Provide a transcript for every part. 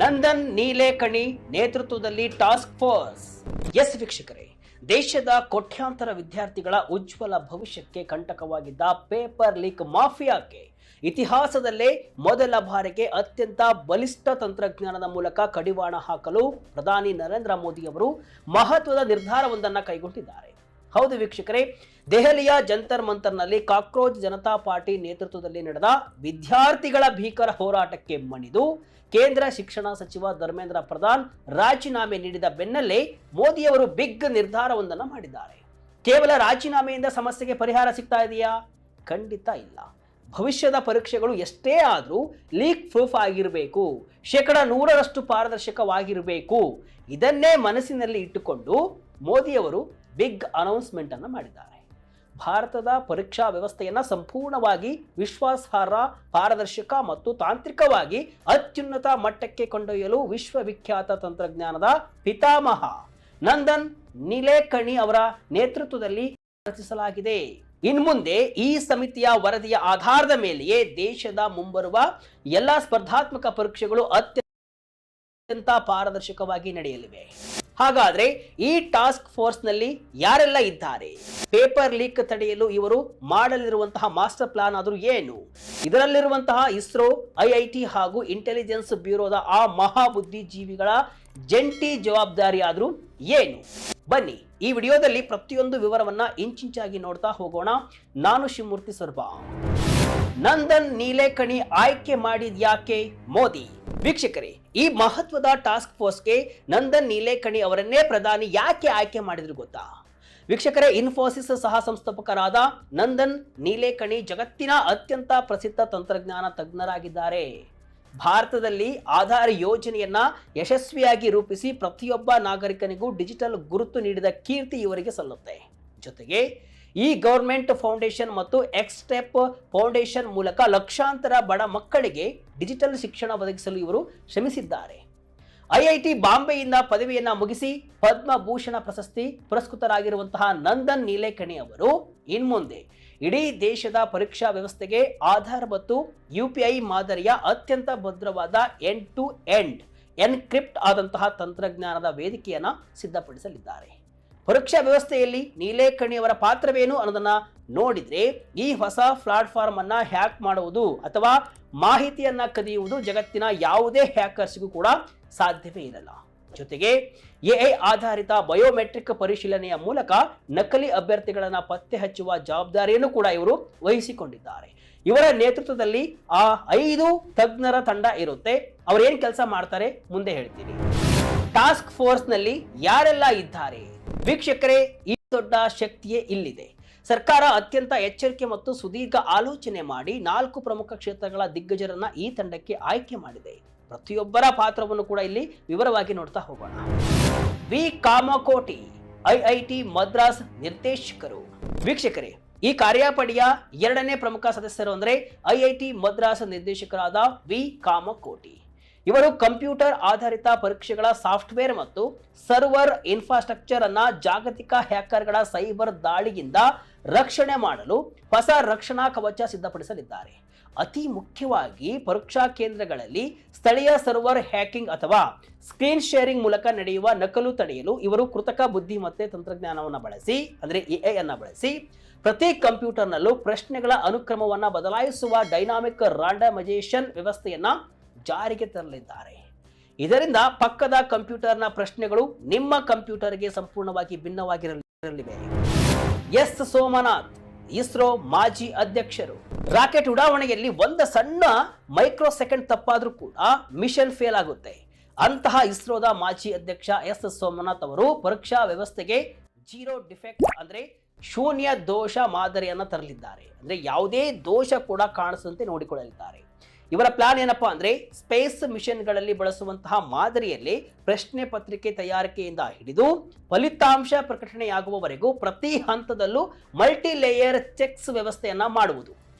ನಂದನ್ ನೀಲೇಕಣಿ ನೇತೃತ್ವದಲ್ಲಿ task force. S ವೀಕ್ಷಕರೇ, ದೇಶದ ಕೋಟ್ಯಾಂತರ ವಿದ್ಯಾರ್ಥಿಗಳ ಉಜ್ವಲ ಭವಿಷ್ಯಕ್ಕೆ ಕಂಟಕವಾಗಿದ್ದ ಪೇಪರ್ ಲೀಕ್ ಮಾಫಿಯಾಕ್ಕೆ ಇತಿಹಾಸದಲ್ಲೇ ಮೊದಲ ಬಾರಿಗೆ ಅತ್ಯಂತ ಬಲಿಷ್ಠ ತಂತ್ರಜ್ಞಾನದ ಮೂಲಕ ಕಡಿವಾಣ ಹಾಕಲು ಪ್ರಧಾನಿ ನರೇಂದ್ರ ಮೋದಿ ಅವರು ಮಹತ್ವದ ನಿರ್ಧಾರವೊಂದನ್ನು ಕೈಗೊಂಡಿದ್ದಾರೆ. ಹೌದು ವೀಕ್ಷಕರೇ, ದೆಹಲಿಯ ಜಂತರ್ ಮಂತರ್ನಲ್ಲಿ ಕಾಕ್ರೋಚ್ ಜನತಾ ಪಾರ್ಟಿ ನೇತೃತ್ವದಲ್ಲಿ ನಡೆದ ವಿದ್ಯಾರ್ಥಿಗಳ ಭೀಕರ ಹೋರಾಟಕ್ಕೆ ಮಣಿದು ಕೇಂದ್ರ ಶಿಕ್ಷಣ ಸಚಿವ ಧರ್ಮೇಂದ್ರ ಪ್ರಧಾನ್ ರಾಜೀನಾಮೆ ನೀಡಿದ ಬೆನ್ನಲ್ಲೇ ಮೋದಿಯವರು ಬಿಗ್ ನಿರ್ಧಾರವೊಂದನ್ನು ಮಾಡಿದ್ದಾರೆ. ಕೇವಲ ರಾಜೀನಾಮೆಯಿಂದ ಸಮಸ್ಯೆಗೆ ಪರಿಹಾರ ಸಿಗ್ತಾ ಇದೆಯಾ? ಖಂಡಿತ ಇಲ್ಲ. ಭವಿಷ್ಯದ ಪರೀಕ್ಷೆಗಳು ಎಷ್ಟೇ ಆದರೂ ಲೀಕ್ ಪ್ರೂಫ್ ಆಗಿರಬೇಕು, 100% ಪಾರದರ್ಶಕವಾಗಿರಬೇಕು. ಇದನ್ನೇ ಮನಸ್ಸಿನಲ್ಲಿ ಇಟ್ಟುಕೊಂಡು ಮೋದಿಯವರು ಬಿಗ್ ಅನೌನ್ಸ್ಮೆಂಟ್ ಅನ್ನು ಮಾಡಿದ್ದಾರೆ. ಭಾರತದ ಪರೀಕ್ಷಾ ವ್ಯವಸ್ಥೆಯನ್ನ ಸಂಪೂರ್ಣವಾಗಿ ವಿಶ್ವಾಸಾರ್ಹ, ಪಾರದರ್ಶಕ ಮತ್ತು ತಾಂತ್ರಿಕವಾಗಿ ಅತ್ಯುನ್ನತ ಮಟ್ಟಕ್ಕೆ ಕೊಂಡೊಯ್ಯಲು ವಿಶ್ವವಿಖ್ಯಾತ ತಂತ್ರಜ್ಞಾನದ ಪಿತಾಮಹ ನಂದನ್ ನೀಲೇಕಣಿ ಅವರ ನೇತೃತ್ವದಲ್ಲಿ ರಚಿಸಲಾಗಿದೆ. ಇನ್ಮುಂದೆ ಈ ಸಮಿತಿಯ ವರದಿಯ ಆಧಾರದ ಮೇಲೆಯೇ ದೇಶದ ಮುಂಬರುವ ಎಲ್ಲಾ ಸ್ಪರ್ಧಾತ್ಮಕ ಪರೀಕ್ಷೆಗಳು ಅತ್ಯಂತ ಪಾರದರ್ಶಕವಾಗಿ ನಡೆಯಲಿವೆ. ಹಾಗಾದ್ರೆ ಈ ಟಾಸ್ಕ್ ಫೋರ್ಸ್ ನಲ್ಲಿ ಯಾರೆಲ್ಲ ಇದ್ದಾರೆ? ಪೇಪರ್ ಲೀಕ್ ತಡೆಯಲು ಇವರು ಮಾಡಲಿರುವಂತಹ ಮಾಸ್ಟರ್ ಪ್ಲಾನ್ ಆದರೂ ಏನು? ಇದರಲ್ಲಿರುವಂತಹ ಇಸ್ರೋ, ಐಐಟಿ ಹಾಗೂ ಇಂಟೆಲಿಜೆನ್ಸ್ ಬ್ಯೂರೋದ ಆ ಮಹಾಬುದ್ಧಿಜೀವಿಗಳ ಜಂಟಿ ಜವಾಬ್ದಾರಿ ಆದರೂ ಏನು? ಬನ್ನಿ, ಈ ವಿಡಿಯೋದಲ್ಲಿ ಪ್ರತಿಯೊಂದು ವಿವರವನ್ನ ಇಂಚಿಂಚಾಗಿ ನೋಡ್ತಾ ಹೋಗೋಣ. ನಾನು ಶಿವಮೂರ್ತಿ ಸರ್ಬಾ. ನಂದನ್ ನೀಲೇಕಣಿ ಆಯ್ಕೆ ಮಾಡಿದ್ಯಾಕೆ ಮೋದಿ? ವೀಕ್ಷಕರೇ, ಈ ಮಹತ್ವದ ಟಾಸ್ಕ್ ಫೋರ್ಸ್ಗೆ ನಂದನ್ ನೀಲೇಕಣಿ ಅವರನ್ನೇ ಪ್ರಧಾನಿ ಯಾಕೆ ಆಯ್ಕೆ ಮಾಡಿದ್ರು ಗೊತ್ತಾ? ವೀಕ್ಷಕರೇ, ಇನ್ಫೋಸಿಸ್ ಸಹ ಸಂಸ್ಥಾಪಕರಾದ ನಂದನ್ ನೀಲೇಕಣಿ ಜಗತ್ತಿನ ಅತ್ಯಂತ ಪ್ರಸಿದ್ಧ ತಂತ್ರಜ್ಞಾನ ತಜ್ಞರಾಗಿದ್ದಾರೆ. ಭಾರತದಲ್ಲಿ ಆಧಾರ್ ಯೋಜನೆಯನ್ನ ಯಶಸ್ವಿಯಾಗಿ ರೂಪಿಸಿ ಪ್ರತಿಯೊಬ್ಬ ನಾಗರಿಕನಿಗೂ ಡಿಜಿಟಲ್ ಗುರುತು ನೀಡಿದ ಕೀರ್ತಿ ಇವರಿಗೆ ಸಲ್ಲುತ್ತೆ. ಜೊತೆಗೆ ಈ ಗವರ್ಮೆಂಟ್ ಫೌಂಡೇಶನ್ ಮತ್ತು ಎಕ್ಸ್ಟೆಪ್ ಫೌಂಡೇಶನ್ ಮೂಲಕ ಲಕ್ಷಾಂತರ ಬಡ ಮಕ್ಕಳಿಗೆ ಡಿಜಿಟಲ್ ಶಿಕ್ಷಣ ಒದಗಿಸಲು ಇವರು ಶ್ರಮಿಸಿದ್ದಾರೆ. ಐಐಟಿ ಬಾಂಬೆಯಿಂದ ಪದವಿಯನ್ನ ಮುಗಿಸಿ ಪದ್ಮಭೂಷಣ ಪ್ರಶಸ್ತಿ ಪುರಸ್ಕೃತರಾಗಿರುವಂತಹ ನಂದನ್ ನೀಲೇಕಣಿ ಅವರು ಇನ್ಮುಂದೆ ಇಡೀ ದೇಶದ ಪರೀಕ್ಷಾ ವ್ಯವಸ್ಥೆಗೆ ಆಧಾರ್ ಮತ್ತು UPI ಮಾದರಿಯ ಅತ್ಯಂತ ಭದ್ರವಾದ ಎಂಡ್ ಟು ಎಂಡ್ ಎನ್ಕ್ರಿಪ್ಟ್ ಆದಂತಹ ತಂತ್ರಜ್ಞಾನದ ವೇದಿಕೆಯನ್ನ ಸಿದ್ಧಪಡಿಸಲಿದ್ದಾರೆ. ಪರೀಕ್ಷಾ ವ್ಯವಸ್ಥೆಯಲ್ಲಿ ನೀಲೇಕಣಿ ಅವರ ಪಾತ್ರವೇನು ಅನ್ನೋದನ್ನ ನೋಡಿದ್ರೆ, ಈ ಹೊಸ ಪ್ಲಾಟ್ಫಾರ್ಮ್ ಅನ್ನ ಹ್ಯಾಕ್ ಮಾಡುವುದು ಅಥವಾ ಮಾಹಿತಿಯನ್ನ ಕದಿಯುವುದು ಜಗತ್ತಿನ ಯಾವುದೇ ಹ್ಯಾಕರ್ಸ್ಗೂ ಕೂಡ ಸಾಧ್ಯವೇ ಇರಲ್ಲ. ಜೊತೆಗೆ AI ಆಧಾರಿತ ಬಯೋಮೆಟ್ರಿಕ್ ಪರಿಶೀಲನೆಯ ಮೂಲಕ ನಕಲಿ ಅಭ್ಯರ್ಥಿಗಳನ್ನ ಪತ್ತೆ ಹಚ್ಚುವ ಜವಾಬ್ದಾರಿಯನ್ನು ಕೂಡ ಇವರು ವಹಿಸಿಕೊಂಡಿದ್ದಾರೆ. ಇವರ ನೇತೃತ್ವದಲ್ಲಿ ಆ 5 ತಜ್ಞರ ತಂಡ ಇರುತ್ತೆ. ಅವರೇನ್ ಕೆಲಸ ಮಾಡ್ತಾರೆ ಮುಂದೆ ಹೇಳ್ತೀನಿ. ಟಾಸ್ಕ್ ಫೋರ್ಸ್ ನಲ್ಲಿ ಯಾರೆಲ್ಲ ಇದ್ದಾರೆ? ವೀಕ್ಷಕರೇ, ಈ ದೊಡ್ಡ ಶಕ್ತಿಯೇ ಇಲ್ಲಿದೆ. ಸರ್ಕಾರ ಅತ್ಯಂತ ಎಚ್ಚರಿಕೆ ಮತ್ತು ಸುದೀರ್ಘ ಆಲೋಚನೆ ಮಾಡಿ 4 ಪ್ರಮುಖ ಕ್ಷೇತ್ರಗಳ ದಿಗ್ಗಜರನ್ನ ಈ ತಂಡಕ್ಕೆ ಆಯ್ಕೆ ಮಾಡಿದೆ. ಪ್ರತಿಯೊಬ್ಬರ ಪಾತ್ರವನ್ನು ಕೂಡ ಇಲ್ಲಿ ವಿವರವಾಗಿ ನೋಡ್ತಾ ಹೋಗೋಣ. ವಿ ಕಾಮಕೋಟಿ, IIT ಮದ್ರಾಸ್ ನಿರ್ದೇಶಕರು. ವೀಕ್ಷಕರೇ, ಈ ಕಾರ್ಯಪಡೆಯ 2ನೇ ಪ್ರಮುಖ ಸದಸ್ಯರು ಅಂದ್ರೆ IIT ಮದ್ರಾಸ್ ನಿರ್ದೇಶಕರಾದ ವಿ ಕಾಮಕೋಟಿ. ಇವರು ಕಂಪ್ಯೂಟರ್ ಆಧಾರಿತ ಪರೀಕ್ಷೆಗಳ ಸಾಫ್ಟ್ವೇರ್ ಮತ್ತು ಸರ್ವರ್ ಇನ್ಫ್ರಾಸ್ಟ್ರಕ್ಚರ್ ಅನ್ನ ಜಾಗತಿಕ ಹ್ಯಾಕರ್ಗಳ ಸೈಬರ್ ದಾಳಿಯಿಂದ ರಕ್ಷಣೆ ಮಾಡಲು ಹೊಸ ರಕ್ಷಣಾ ಕವಚ ಸಿದ್ಧಪಡಿಸಲಿದ್ದಾರೆ. ಅತಿ ಮುಖ್ಯವಾಗಿ ಪರೀಕ್ಷಾ ಕೇಂದ್ರಗಳಲ್ಲಿ ಸ್ಥಳೀಯ ಸರ್ವರ್ ಹ್ಯಾಕಿಂಗ್ ಅಥವಾ ಸ್ಕ್ರೀನ್ ಶೇರಿಂಗ್ ಮೂಲಕ ನಡೆಯುವ ನಕಲು ತಡೆಯಲು ಇವರು ಕೃತಕ ಬುದ್ಧಿಮತ್ತೆ ತಂತ್ರಜ್ಞಾನವನ್ನು ಬಳಸಿ ಅಂದ್ರೆ AI ಅನ್ನ ಬಳಸಿ ಪ್ರತಿ ಕಂಪ್ಯೂಟರ್ನಲ್ಲೂ ಪ್ರಶ್ನೆಗಳ ಅನುಕ್ರಮವನ್ನು ಬದಲಾಯಿಸುವ ಡೈನಾಮಿಕ್ ರಾಂಡಮೈಸೇಷನ್ ವ್ಯವಸ್ಥೆಯನ್ನ ಜಾರಿಗೆ ತರಲಿದ್ದಾರೆ. ಇದರಿಂದ ಪಕ್ಕದ ಕಂಪ್ಯೂಟರ್ನ ಪ್ರಶ್ನೆಗಳು ನಿಮ್ಮ ಕಂಪ್ಯೂಟರ್ಗೆ ಸಂಪೂರ್ಣವಾಗಿ ಭಿನ್ನವಾಗಿರಲಿವೆ. ಎಸ್ ಸೋಮನಾಥ್, ಇಸ್ರೋ ಮಾಜಿ ಅಧ್ಯಕ್ಷರು. ರಾಕೆಟ್ ಉಡಾವಣೆಯಲ್ಲಿ ಒಂದು ಸಣ್ಣ ಮೈಕ್ರೋ ಸೆಕೆಂಡ್ ತಪ್ಪಾದ್ರೂ ಕೂಡ ಮಿಷನ್ ಫೇಲ್ ಆಗುತ್ತೆ. ಅಂತಹ ಇಸ್ರೋದ ಮಾಜಿ ಅಧ್ಯಕ್ಷ ಎಸ್ ಸೋಮನಾಥ್ ಅವರು ಪರೀಕ್ಷಾ ವ್ಯವಸ್ಥೆಗೆ 0 ಡಿಫೆಕ್ಟ್ ಅಂದ್ರೆ ಶೂನ್ಯ ದೋಷ ಮಾದರಿಯನ್ನು ತರಲಿದ್ದಾರೆ. ಅಂದ್ರೆ ಯಾವುದೇ ದೋಷ ಕೂಡ ಕಾಣಿಸದಂತೆ ನೋಡಿಕೊಳ್ಳಲಿದ್ದಾರೆ. ಇವರ ಪ್ಲಾನ್ ಏನಪ್ಪಾ ಅಂದ್ರೆ ಸ್ಪೇಸ್ ಮಿಷನ್ಗಳಲ್ಲಿ ಬಳಸುವಂತಹ ಮಾದರಿಯಲ್ಲಿ ಪ್ರಶ್ನೆ ಪತ್ರಿಕೆ ತಯಾರಿಕೆಯಿಂದ ಹಿಡಿದು ಫಲಿತಾಂಶ ಪ್ರಕಟಣೆಯಾಗುವವರೆಗೂ ಪ್ರತಿ ಹಂತದಲ್ಲೂ ಮಲ್ಟಿ ಲೇಯರ್ ಚೆಕ್ಸ್ ವ್ಯವಸ್ಥೆಯನ್ನ ಮಾಡುವುದು.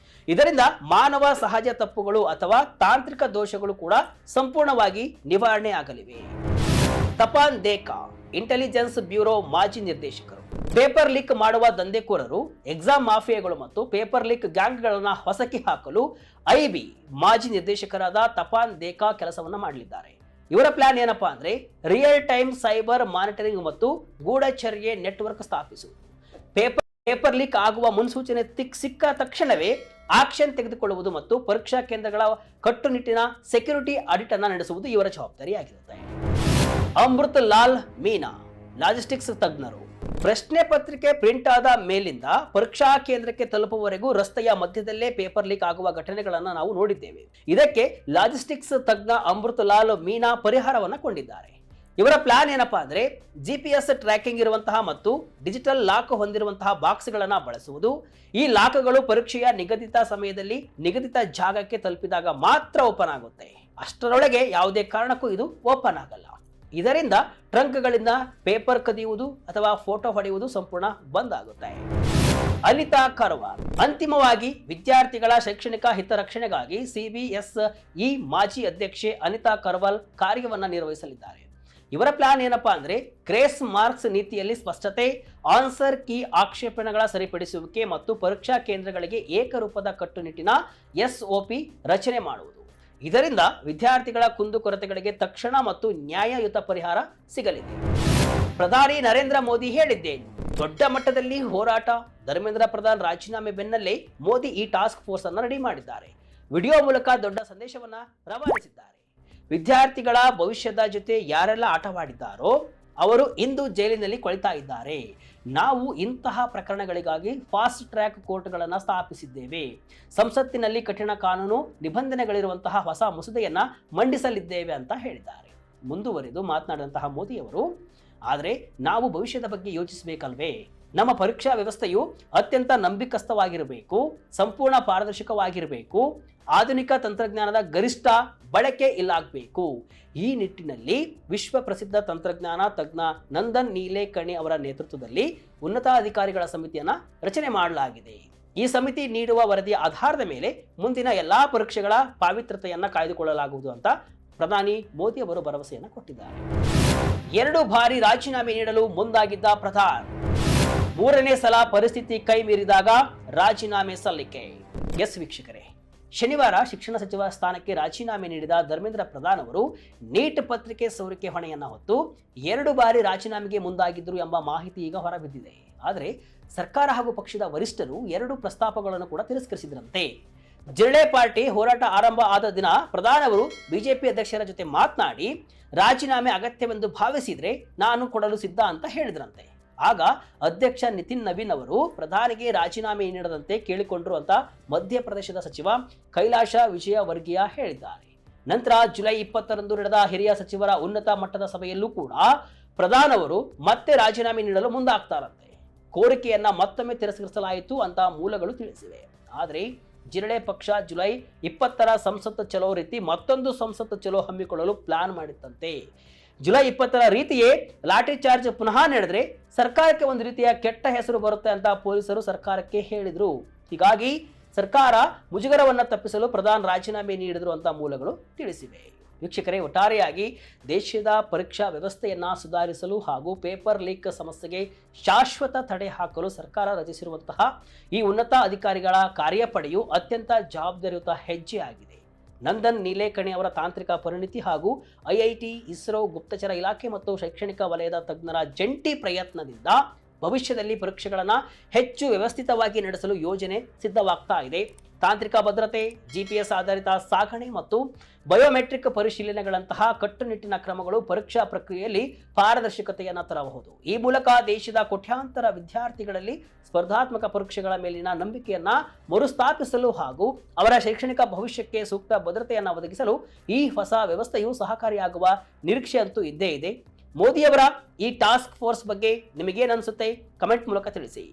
ಇದರಿಂದ ಮಾನವ ಸಹಜ ತಪ್ಪುಗಳು ಅಥವಾ ತಾಂತ್ರಿಕ ದೋಷಗಳು ಕೂಡ ಸಂಪೂರ್ಣವಾಗಿ ನಿವಾರಣೆ ಆಗಲಿವೆ. ತಪಾನ್ ದೇಕಾ, ಇಂಟೆಲಿಜೆನ್ಸ್ ಬ್ಯೂರೋ ಮಾಜಿ ನಿರ್ದೇಶಕರು. ಪೇಪರ್ ಲೀಕ್ ಮಾಡುವ ದಂಧೆಕೋರರು, ಎಕ್ಸಾಮ್ ಮಾಫಿಯಾಗಳು ಮತ್ತು ಪೇಪರ್ ಲೀಕ್ ಗ್ಯಾಂಗ್ಗಳನ್ನು ಹೊಸಕಿ ಹಾಕಲು ಐಬಿ ಮಾಜಿ ನಿರ್ದೇಶಕರಾದ ತಪಾನ್ ದೇಕಾ ಕೆಲಸವನ್ನ ಮಾಡಲಿದ್ದಾರೆ. ಇವರ ಪ್ಲಾನ್ ಏನಪ್ಪಾ ಅಂದ್ರೆ ರಿಯಲ್ ಟೈಮ್ ಸೈಬರ್ ಮಾನಿಟರಿಂಗ್ ಮತ್ತು ಗೂಢಚರ್ಯೆ ನೆಟ್ವರ್ಕ್ ಸ್ಥಾಪಿಸುವುದು. ಪೇಪರ್ ಲೀಕ್ ಆಗುವ ಮುನ್ಸೂಚನೆ ಸಿಕ್ಕ ತಕ್ಷಣವೇ ಆಕ್ಷನ್ ತೆಗೆದುಕೊಳ್ಳುವುದು ಮತ್ತು ಪರೀಕ್ಷಾ ಕೇಂದ್ರಗಳ ಕಟ್ಟುನಿಟ್ಟಿನ ಸೆಕ್ಯೂರಿಟಿ ಆಡಿಟ್ ಅನ್ನು ನಡೆಸುವುದು ಇವರ ಜವಾಬ್ದಾರಿಯಾಗಿರುತ್ತೆ. ಅಮೃತ್ ಲಾಲ್ ಮೀನಾ ಲಾಜಿಸ್ಟಿಕ್ಸ್ ತಜ್ಞರು. ಪ್ರಶ್ನೆ ಪತ್ರಿಕೆ ಪ್ರಿಂಟ್ ಆದ ಮೇಲಿಂದ ಪರೀಕ್ಷಾ ಕೇಂದ್ರಕ್ಕೆ ತಲುಪುವವರೆಗೂ ರಸ್ತೆಯ ಮಧ್ಯದಲ್ಲೇ ಪೇಪರ್ ಲೀಕ್ ಆಗುವ ಘಟನೆಗಳನ್ನು ನಾವು ನೋಡಿದ್ದೇವೆ. ಇದಕ್ಕೆ ಲಾಜಿಸ್ಟಿಕ್ಸ್ ತಜ್ಞ ಅಮೃತ್ ಲಾಲ್ ಮೀನಾ ಪರಿಹಾರವನ್ನು ಕೊಂಡಿದ್ದಾರೆ. ಇವರ ಪ್ಲಾನ್ ಏನಪ್ಪಾ ಅಂದ್ರೆ GPS ಟ್ರ್ಯಾಕಿಂಗ್ ಇರುವಂತಹ ಮತ್ತು ಡಿಜಿಟಲ್ ಲಾಕ್ ಹೊಂದಿರುವಂತಹ ಬಾಕ್ಸ್ಗಳನ್ನು ಬಳಸುವುದು. ಈ ಲಾಕ್ಗಳು ಪರೀಕ್ಷೆಯ ನಿಗದಿತ ಸಮಯದಲ್ಲಿ ನಿಗದಿತ ಜಾಗಕ್ಕೆ ತಲುಪಿದಾಗ ಮಾತ್ರ ಓಪನ್ ಆಗುತ್ತೆ. ಅಷ್ಟರೊಳಗೆ ಯಾವುದೇ ಕಾರಣಕ್ಕೂ ಇದು ಓಪನ್ ಆಗಲ್ಲ. ಇದರಿಂದ ಟ್ರಂಕ್ಗಳಿಂದ ಪೇಪರ್ ಕದಿಯುವುದು ಅಥವಾ ಫೋಟೋ ಹೊಡೆಯುವುದು ಸಂಪೂರ್ಣ ಬಂದ್ ಆಗುತ್ತೆ. ಅನಿತಾ ಕರ್ವಾಲ್. ಅಂತಿಮವಾಗಿ ವಿದ್ಯಾರ್ಥಿಗಳ ಶೈಕ್ಷಣಿಕ ಹಿತರಕ್ಷಣೆಗಾಗಿ CBSE ಮಾಜಿ ಅಧ್ಯಕ್ಷೆ ಅನಿತಾ ಕರ್ವಾಲ್ ಕಾರ್ಯವನ್ನ ನಿರ್ವಹಿಸಲಿದ್ದಾರೆ. ಇವರ ಪ್ಲಾನ್ ಏನಪ್ಪಾ ಅಂದ್ರೆ ಗ್ರೇಸ್ ಮಾರ್ಕ್ಸ್ ನೀತಿಯಲ್ಲಿ ಸ್ಪಷ್ಟತೆ, ಆನ್ಸರ್ ಕೀ ಆಕ್ಷೇಪಣೆಗಳ ಸರಿಪಡಿಸುವಿಕೆ ಮತ್ತು ಪರೀಕ್ಷಾ ಕೇಂದ್ರಗಳಿಗೆ ಏಕರೂಪದ ಕಟ್ಟುನಿಟ್ಟಿನ SOP ರಚನೆ ಮಾಡುವುದು. ಇದರಿಂದ ವಿದ್ಯಾರ್ಥಿಗಳ ಕುಂದುಕೊರತೆಗಳಿಗೆ ತಕ್ಷಣ ಮತ್ತು ನ್ಯಾಯಯುತ ಪರಿಹಾರ ಸಿಗಲಿದೆ. ಪ್ರಧಾನಿ ನರೇಂದ್ರ ಮೋದಿ ಹೇಳಿದ್ದೇನು? ದೊಡ್ಡ ಮಟ್ಟದಲ್ಲಿ ಹೋರಾಟ. ಧರ್ಮೇಂದ್ರ ಪ್ರಧಾನ್ ರಾಜೀನಾಮೆ ಬೆನ್ನಲ್ಲೇ ಮೋದಿ ಈ ಟಾಸ್ಕ್ ಫೋರ್ಸ್ ಅನ್ನು ರೆಡಿ ಮಾಡಿದ್ದಾರೆ. ವಿಡಿಯೋ ಮೂಲಕ ದೊಡ್ಡ ಸಂದೇಶವನ್ನ ರವಾನಿಸಿದ್ದಾರೆ. ವಿದ್ಯಾರ್ಥಿಗಳ ಭವಿಷ್ಯದ ಜೊತೆ ಯಾರೆಲ್ಲ ಆಟವಾಡಿದ್ದಾರೋ ಅವರು ಇಂದು ಜೈಲಿನಲ್ಲಿ ಕೊಳಿತಾ ಇದ್ದಾರೆ. ನಾವು ಇಂತಹ ಪ್ರಕರಣಗಳಿಗಾಗಿ ಫಾಸ್ಟ್ ಟ್ರ್ಯಾಕ್ ಕೋರ್ಟ್ಗಳನ್ನು ಸ್ಥಾಪಿಸಿದ್ದೇವೆ. ಸಂಸತ್ತಿನಲ್ಲಿ ಕಠಿಣ ಕಾನೂನು ನಿಬಂಧನೆಗಳಿರುವಂತಹ ಹೊಸ ಮಸೂದೆಯನ್ನ ಮಂಡಿಸಲಿದ್ದೇವೆ ಅಂತ ಹೇಳಿದ್ದಾರೆ. ಮುಂದುವರೆದು ಮಾತನಾಡಿದಂತಹ ಮೋದಿಯವರು, ಆದರೆ ನಾವು ಭವಿಷ್ಯದ ಬಗ್ಗೆ ಯೋಚಿಸಬೇಕಲ್ವೇ? ನಮ್ಮ ಪರೀಕ್ಷಾ ವ್ಯವಸ್ಥೆಯು ಅತ್ಯಂತ ನಂಬಿಕಸ್ಥವಾಗಿರಬೇಕು, ಸಂಪೂರ್ಣ ಪಾರದರ್ಶಕವಾಗಿರಬೇಕು, ಆಧುನಿಕ ತಂತ್ರಜ್ಞಾನದ ಗರಿಷ್ಠ ಬಳಕೆ ಇಲ್ಲಾಗಬೇಕು. ಈ ನಿಟ್ಟಿನಲ್ಲಿ ವಿಶ್ವ ಪ್ರಸಿದ್ಧ ತಂತ್ರಜ್ಞಾನ ತಜ್ಞ ನಂದನ್ ನೀಲೇಕಣಿ ಅವರ ನೇತೃತ್ವದಲ್ಲಿ ಉನ್ನತಾಧಿಕಾರಿಗಳ ಸಮಿತಿಯನ್ನ ರಚನೆ ಮಾಡಲಾಗಿದೆ. ಈ ಸಮಿತಿ ನೀಡುವ ವರದಿಯ ಆಧಾರದ ಮೇಲೆ ಮುಂದಿನ ಎಲ್ಲಾ ಪರೀಕ್ಷೆಗಳ ಪಾವಿತ್ರ್ಯತೆಯನ್ನ ಕಾಯ್ದುಕೊಳ್ಳಲಾಗುವುದು ಅಂತ ಪ್ರಧಾನಿ ಮೋದಿ ಅವರು ಭರವಸೆಯನ್ನು ಕೊಟ್ಟಿದ್ದಾರೆ. 2 ಬಾರಿ ರಾಜೀನಾಮೆ ನೀಡಲು ಮುಂದಾಗಿದ್ದ ಪ್ರಧಾನ್, 3ನೇ ಸಲ ಪರಿಸ್ಥಿತಿ ಕೈ ಮೀರಿದಾಗ ರಾಜೀನಾಮೆ ಸಲ್ಲಿಕೆ. ಎಸ್ ವೀಕ್ಷಕರೇ, ಶನಿವಾರ ಶಿಕ್ಷಣ ಸಚಿವ ಸ್ಥಾನಕ್ಕೆ ರಾಜೀನಾಮೆ ನೀಡಿದ ಧರ್ಮೇಂದ್ರ ಪ್ರಧಾನ್ ಅವರು ನೀಟ್ ಪತ್ರಿಕೆ ಸೋರಿಕೆ ಹೊಣೆಯನ್ನ ಹೊತ್ತು 2 ಬಾರಿ ರಾಜೀನಾಮೆಗೆ ಮುಂದಾಗಿದ್ದರು ಎಂಬ ಮಾಹಿತಿ ಈಗ ಹೊರಬಿದ್ದಿದೆ. ಆದರೆ ಸರ್ಕಾರ ಹಾಗೂ ಪಕ್ಷದ ವರಿಷ್ಠರು 2 ಪ್ರಸ್ತಾಪಗಳನ್ನು ಕೂಡ ತಿರಸ್ಕರಿಸಿದ್ರಂತೆ. ಜಿರಳೆ ಪಾರ್ಟಿ ಹೋರಾಟ ಆರಂಭ ಆದ ದಿನ ಪ್ರಧಾನ್ ಅವರು ಬಿಜೆಪಿ ಅಧ್ಯಕ್ಷರ ಜೊತೆ ಮಾತನಾಡಿ ರಾಜೀನಾಮೆ ಅಗತ್ಯವೆಂದು ಭಾವಿಸಿದ್ರೆ ನಾನು ಕೊಡಲು ಸಿದ್ಧ ಅಂತ ಹೇಳಿದ್ರಂತೆ. ಆಗ ಅಧ್ಯಕ್ಷ ನಿತಿನ್ ನವೀನ್ ಅವರು ಪ್ರಧಾನಿಗೆ ರಾಜೀನಾಮೆ ನೀಡದಂತೆ ಕೇಳಿಕೊಂಡ್ರು ಅಂತ ಮಧ್ಯಪ್ರದೇಶದ ಸಚಿವ ಕೈಲಾಶ ವಿಜಯವರ್ಗೀಯ ಹೇಳಿದ್ದಾರೆ. ನಂತರ ಜುಲೈ 20ರಂದು ನಡೆದ ಹಿರಿಯ ಸಚಿವರ ಉನ್ನತ ಮಟ್ಟದ ಸಭೆಯಲ್ಲೂ ಕೂಡ ಪ್ರಧಾನ್ ಅವರು ಮತ್ತೆ ರಾಜೀನಾಮೆ ನೀಡಲು ಮುಂದಾಗ್ತಾರಂತೆ. ಕೋರಿಕೆಯನ್ನ ಮತ್ತೊಮ್ಮೆ ತಿರಸ್ಕರಿಸಲಾಯಿತು ಅಂತ ಮೂಲಗಳು ತಿಳಿಸಿವೆ. ಆದರೆ ಜಿರಳೆ ಪಕ್ಷ ಜುಲೈ 20ರ ಸಂಸತ್ ಚಲೋ ರೀತಿ ಮತ್ತೊಂದು ಸಂಸತ್ ಚಲೋ ಹಮ್ಮಿಕೊಳ್ಳಲು ಪ್ಲಾನ್ ಮಾಡಿತ್ತಂತೆ. ಜುಲೈ 20ರ ರೀತಿಯೇ ಲಾಠಿ ಚಾರ್ಜ್ ಪುನಃ ನಡೆದ್ರೆ ಸರ್ಕಾರಕ್ಕೆ ಒಂದು ರೀತಿಯ ಕೆಟ್ಟ ಹೆಸರು ಬರುತ್ತೆ ಅಂತ ಪೊಲೀಸರು ಸರ್ಕಾರಕ್ಕೆ ಹೇಳಿದ್ರು. ಹೀಗಾಗಿ ಸರ್ಕಾರ ಮುಜುಗರವನ್ನ ತಪ್ಪಿಸಲು ಪ್ರಧಾನ್ ರಾಜೀನಾಮೆ ನೀಡಿದ್ರು ಅಂತ ಮೂಲಗಳು ತಿಳಿಸಿವೆ. ವೀಕ್ಷಕರೇ, ಒಟ್ಟಾರೆಯಾಗಿ ದೇಶದ ಪರೀಕ್ಷಾ ವ್ಯವಸ್ಥೆಯನ್ನ ಸುಧಾರಿಸಲು ಹಾಗೂ ಪೇಪರ್ ಲೀಕ್ ಸಮಸ್ಯೆಗೆ ಶಾಶ್ವತ ತಡೆ ಹಾಕಲು ಸರ್ಕಾರ ರಚಿಸಿರುವಂತಹ ಈ ಉನ್ನತ ಅಧಿಕಾರಿಗಳ ಕಾರ್ಯಪಡೆಯು ಅತ್ಯಂತ ಜವಾಬ್ದಾರಿಯುತ ಹೆಜ್ಜೆ ಆಗಿದೆ. ನಂದನ್ ನೀಲೇಕಣಿ ಅವರ ತಾಂತ್ರಿಕ ಪರಿಣಿತಿ ಹಾಗೂ IIT, ಇಸ್ರೋ, ಗುಪ್ತಚರ ಇಲಾಖೆ ಮತ್ತು ಶೈಕ್ಷಣಿಕ ವಲಯದ ತಜ್ಞರ ಜಂಟಿ ಪ್ರಯತ್ನದಿಂದ ಭವಿಷ್ಯದಲ್ಲಿ ಪರೀಕ್ಷೆಗಳನ್ನು ಹೆಚ್ಚು ವ್ಯವಸ್ಥಿತವಾಗಿ ನಡೆಸಲು ಯೋಜನೆ ಸಿದ್ಧವಾಗ್ತಾ ಇದೆ. ತಾಂತ್ರಿಕ ಭದ್ರತೆ, GPS ಆಧಾರಿತ ಸಾಗಣೆ ಮತ್ತು ಬಯೋಮೆಟ್ರಿಕ್ ಪರಿಶೀಲನೆಗಳಂತಹ ಕಟ್ಟುನಿಟ್ಟಿನ ಕ್ರಮಗಳು ಪರೀಕ್ಷಾ ಪ್ರಕ್ರಿಯೆಯಲ್ಲಿ ಪಾರದರ್ಶಕತೆಯನ್ನು ತರಬಹುದು. ಈ ಮೂಲಕ ದೇಶದ ಕೋಟ್ಯಾಂತರ ವಿದ್ಯಾರ್ಥಿಗಳಲ್ಲಿ ಸ್ಪರ್ಧಾತ್ಮಕ ಪರೀಕ್ಷೆಗಳ ಮೇಲಿನ ನಂಬಿಕೆಯನ್ನ ಮರುಸ್ಥಾಪಿಸಲು ಹಾಗೂ ಅವರ ಶೈಕ್ಷಣಿಕ ಭವಿಷ್ಯಕ್ಕೆ ಸೂಕ್ತ ಭದ್ರತೆಯನ್ನು ಒದಗಿಸಲು ಈ ಹೊಸ ವ್ಯವಸ್ಥೆಯು ಸಹಕಾರಿಯಾಗುವ ನಿರೀಕ್ಷೆ ಅಂತೂ ಇದ್ದೇ ಇದೆ. ಮೋದಿಯವರ ಈ ಟಾಸ್ಕ್ ಫೋರ್ಸ್ ಬಗ್ಗೆ ನಿಮಗೇನು ಅನಿಸುತ್ತೆ? ಕಮೆಂಟ್ ಮೂಲಕ ತಿಳಿಸಿ.